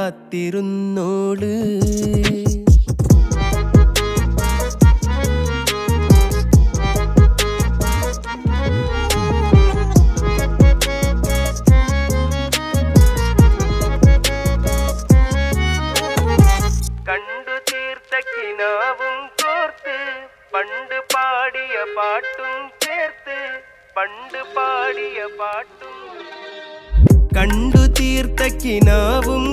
കാത്തിരുന്നോള്. കണ്ടു തീർത്ത കിനാവും കോർത്ത് പണ്ട് പാടിയ പാട്ടും ചേർത്ത് പണ്ട് പാടിയ പാട്ടും. കണ്ടു തീർത്ത കിനാവും